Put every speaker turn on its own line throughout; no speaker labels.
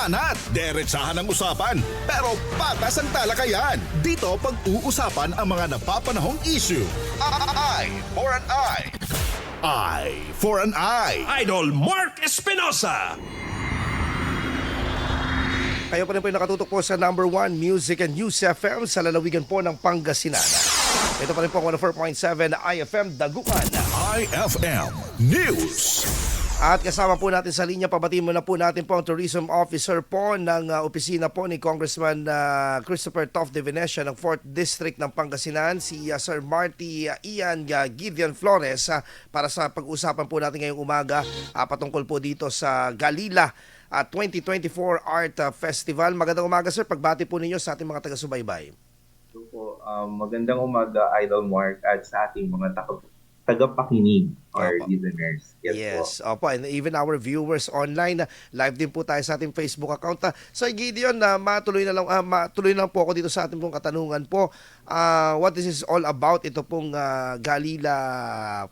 Banat, derechahan ang usapan, pero patas ang talakayan. Dito pag-uusapan ang mga napapanahong issue. Eye for an eye. Eye for an eye.
Idol Mark Espinosa.
Kayo pa rin po yung nakatutok po sa number 1 Music and News FM sa lalawigan po ng Pangasinan. Ito pa rin po ang 104.7 IFM Dagupan.
IFM News.
At kasama po natin sa linya, pabatiin muna po natin po ang tourism officer po ng opisina po ni Congressman Christopher Tof de Venecia ng 4th District ng Pangasinan, si Sir Marty Ian Gideon Flores, para sa pag-usapan po natin ngayong umaga patungkol po dito sa Galila 2024 Art Festival. Magandang umaga sir, pagbati po ninyo sa ating mga taga-subaybay.
So po, magandang umaga Idol Mark at sa ating mga tagapakinig or listeners.
Yes, opo. And even our viewers online, live din po tayo sa ating Facebook account. Sir Gideon, matuloy na lang po ako dito sa ating pong katanungan po. What this is all about, ito pong Galila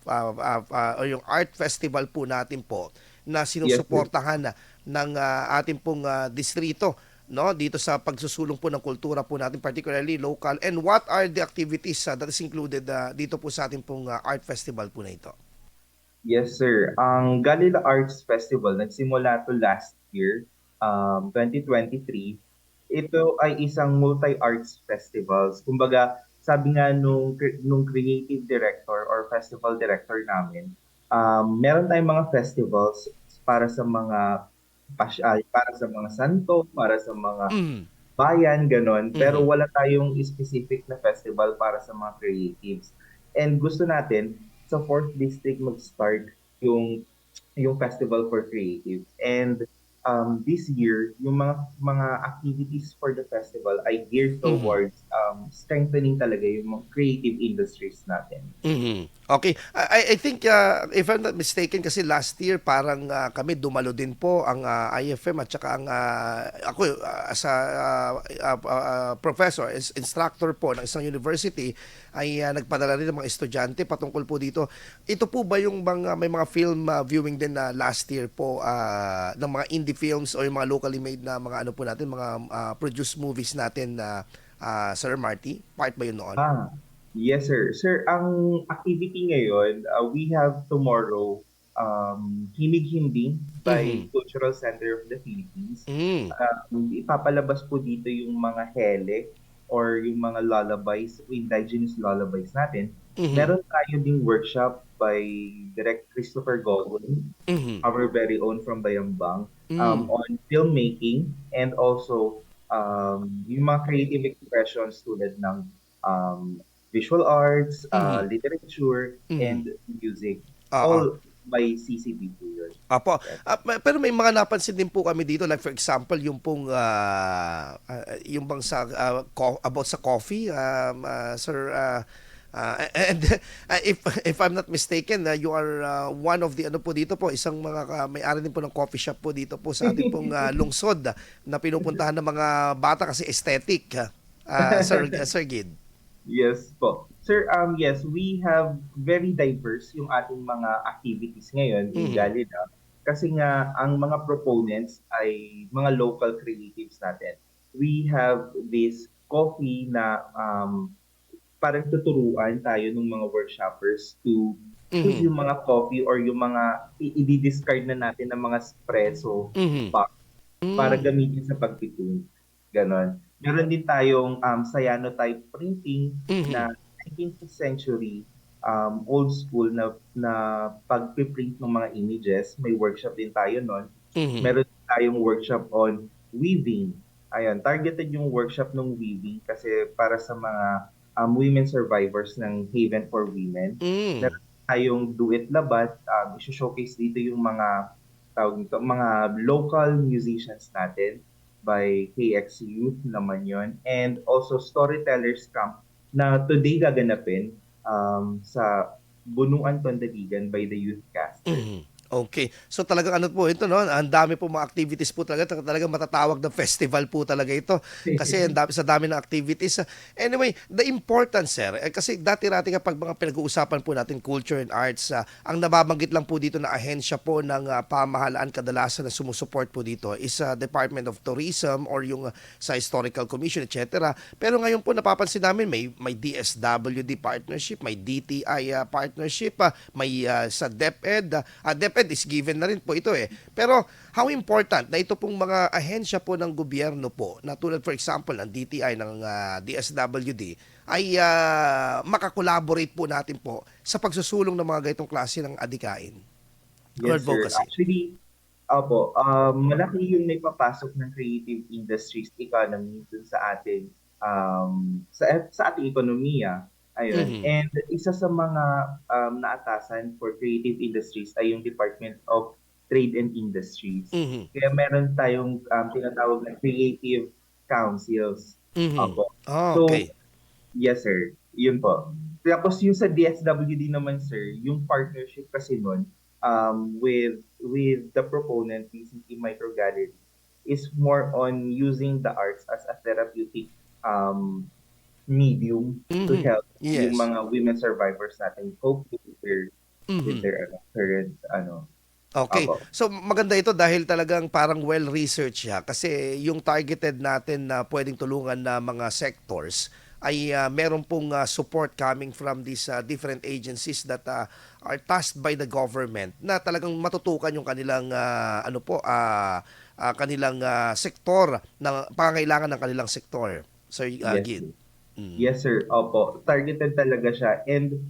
o yung art festival po natin po na sinusuportahan ng ating pong distrito, no, dito sa pagsusulong po ng kultura po natin, particularly local, and what are the activities that is included dito po sa ating pong art festival po na ito?
Yes sir, ang Galila Arts Festival nagsimula to last year, 2023. Ito ay isang multi-arts festivals. Kumbaga, sabi nga nung creative director or festival director namin, meron tayong mga festivals para sa mga para sa mga santo, para sa mga bayan, ganon. Pero wala tayong specific na festival para sa mga creatives. And gusto natin sa 4th District mag-start yung festival for creatives. And this year, yung mga activities for the festival ay geared towards strengthening talaga yung mga creative industries natin.
Okay. I think, if I'm not mistaken, kasi last year parang kami dumalo din po ang IFM at saka ang ako as a professor, instructor po ng isang university, ay nagpadala rin ng mga estudyante patungkol po dito. Ito po ba yung may mga film viewing din na last year po ng mga indie films o yung mga locally made na mga ano po natin, mga produced movies natin Sir Marty? Part ba yun noon?
Yes sir. Sir, ang activity ngayon, we have tomorrow Himig Himbing by Cultural Center of the Philippines. Ipapalabas po dito yung mga hele or yung mga lullabies, indigenous lullabies natin. Meron tayo ding workshop by Direct Christopher Godwin, our very own from Bayambang, on filmmaking and also yung mga creative expressions tulad ng visual arts, literature, and music. All by CCB po yun.
Apo. Pero may mga napansin din po kami dito, like for example, yung pong yung bang sa about sa coffee, sir, and if I'm not mistaken, you are one of the ano po dito po, isang mga may-ari din po ng coffee shop po dito po sa ating pong lungsod na pinupuntahan ng mga bata kasi aesthetic. Sir Gid.
Yes po. Sir, yes, we have very diverse yung ating mga activities ngayon in Galila. Kasi nga, ang mga proponents ay mga local creatives natin. We have this coffee na parang tuturuan tayo ng mga workshoppers to use yung mga coffee or yung mga i-discard na natin ng mga espresso pack para gamitin sa pagpipon. Ganon. Meron din tayong cyanotype printing na 19th century old school na pagpiprint ng mga images. May workshop din tayo nun. Meron din tayong workshop on weaving. Ayan, targeted yung workshop ng weaving kasi para sa mga women survivors ng Haven for Women. Meron tayong Do It Labat. I-showcase dito yung mga local musicians natin by KX Youth naman yon, and also Storytellers Camp na today gaganapin sa Bunuan Tondaligan by the Youth Cast.
Okay. So talagang ano po ito, no? Ang dami po mga activities po talaga. Talagang matatawag na festival po talaga ito. Kasi ang dami, sa dami ng activities. Anyway, the importance, sir, kasi dati-rati kapag mga pinag-uusapan po natin culture and arts, ang nababanggit lang po dito na ahensya po ng pamahalaan kadalasan na sumusuport po dito is Department of Tourism or yung sa Historical Commission, etc. Pero ngayon po napapansin namin may DSWD partnership, may DTI partnership, may sa DepEd. DepEd is given na rin po ito eh. Pero how important na ito pong mga ahensya po ng gobyerno po, na tulad for example ng DTI, ng DSWD, ay makakolaborate po natin po sa pagsusulong ng mga ganitong klase ng adikain or
Yes, sir.
advocacy.
Actually, opo, malaki yung naipapasok ng creative industries economy dun sa ating sa ating ekonomiya. Ayun.
Mhm.
And isa sa mga naatasan for creative industries ay yung Department of Trade and Industries.
Mhm.
Kaya meron tayong tinatawag na creative councils.
Mhm.
Opo.
Ah,
So,
okay.
yes, sir. Yun po. Tapos yung sa DSWD naman, sir, yung partnership kasi nun with the proponent, PCT Micro Gallery, is more on using the arts as a therapeutic medium to
Mhm.
help yung
Yes.
mga women survivors natin cope with
Mhm.
their current
Okay.
opo.
So maganda ito dahil talagang parang well-researched siya kasi yung targeted natin na pwedeng tulungan na mga sectors ay meron pong support coming from these different agencies that are tasked by the government na talagang matutukan yung kanilang kanilang sektor na pangangailangan ng kanilang sektor. Sir
Yes,
Gid.
sir. Yes, sir. Opo. Targeted talaga siya. And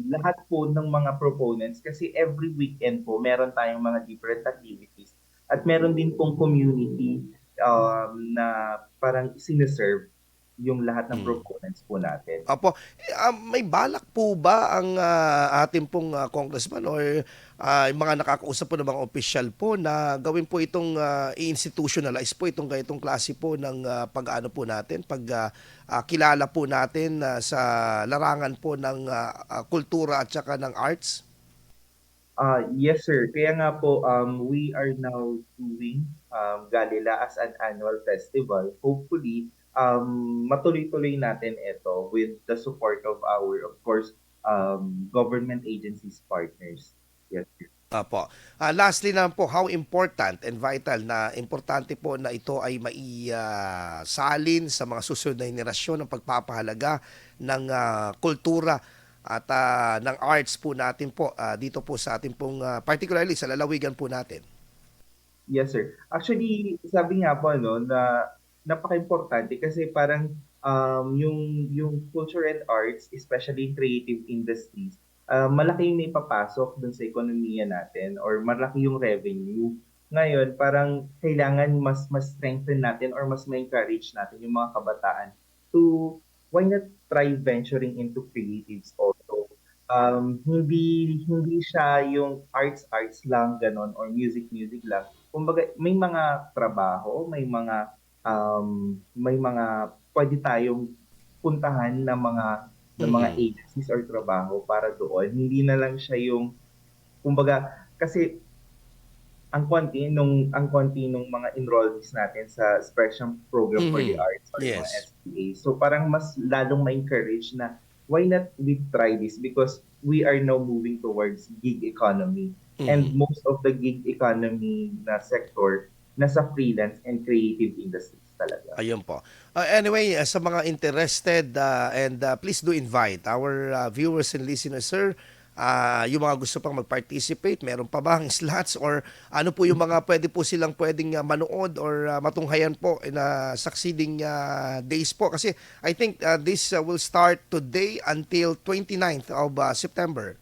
lahat po ng mga proponents, kasi every weekend po, meron tayong mga different activities. At meron din pong community na parang siniserve yung lahat ng proponents po natin.
Opo. May balak po ba ang ating pong congressman or yung mga nakakausap po ng mga opisyal po na gawin po itong i-institutionalize po itong ganitong klase po ng pag-ano po natin, kilala po natin sa larangan po ng kultura at saka ng arts?
Yes, sir. Kaya nga po, we are now doing Galila as an annual festival. Hopefully, matuloy-tuloy natin ito with the support of our, of course, government agencies partners. Yes, sir.
Apo. Lastly naman po, how important and vital na importante po na ito ay maisalin sa mga susunod na henerasyon ng pagpapahalaga ng kultura at ng arts po natin po dito po sa ating pong particularly sa lalawigan po natin.
Yes, sir. Actually, sabi nga po no na napaka-importante kasi parang yung culture and arts, especially creative industries, malaki yung naipapasok dun sa ekonomiya natin or malaki yung revenue. Ngayon, parang kailangan mas strengthen natin or mas ma-encourage natin yung mga kabataan to why not try venturing into creatives also. Hindi siya yung arts lang ganon or music lang. Kumbaga may mga trabaho, may mga pwede tayong puntahan ng mga agencies or trabaho para doon. Hindi na lang siya yung kumbaga kasi ang konti nung mga enrollees natin sa Special Program for the
Mhm.
Arts or yung mga
Yes.
SPA. So parang mas lalong ma-encourage na why not we try this because we are now moving towards gig economy. And most of the gig economy na sector nasa freelance and creative industries talaga.
Ayun po. Anyway, sa mga interested and please do invite our viewers and listeners, sir. Yung mga gusto pang mag-participate, meron pa bang slots or ano po yung mga pwedeng manood or matunghayan po in succeeding days po? Kasi I think this will start today until 29th of September.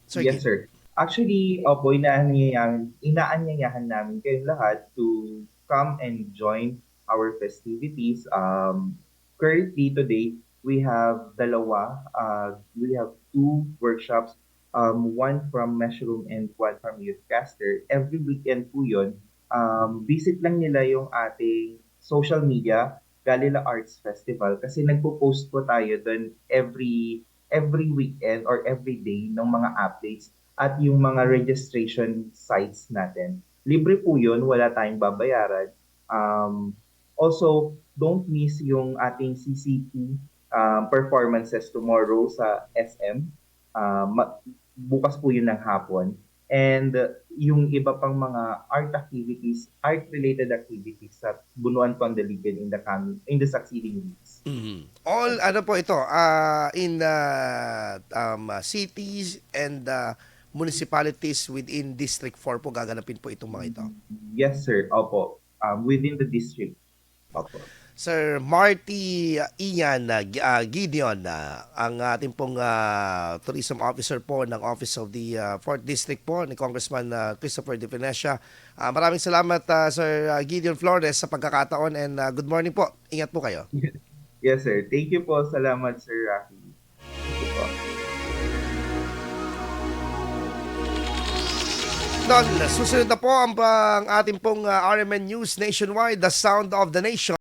Sir
Yes,
Gid.
sir. Actually, opo, inaanyayahan namin kayong lahat to come and join our festivities. Currently, today, we have we have two workshops, one from Mushroom and one from Youthcaster. Every weekend po yun. Visit lang nila yung ating social media, Galila Arts Festival, kasi nagpo-post po tayo doon every weekend or every day ng mga updates at yung mga registration sites natin. Libre po yun, wala tayong babayaran. Also, don't miss yung ating CCT performances tomorrow sa SM. Bukas po yun ng hapon. And yung iba pang mga art activities, art-related activities sa Bunuan Pangdaligan in the succeeding weeks.
All ano po ito in cities and municipalities within District 4 po gaganapin po itong mga ito.
Yes, sir. Opo. Within the district. Opo.
Sir Marty Ian Gideon, ang ating pong tourism officer po ng Office of the 4th District po ni Congressman Christopher De Venecia. Maraming salamat Sir Gideon Flores sa pagkakataon and good morning po. Ingat po kayo.
Yes, sir. Thank you po. Salamat, Sir Rafi. Thank you po.
Doon, susunod na po ang ating pong RMN News Nationwide, The Sound of the Nation.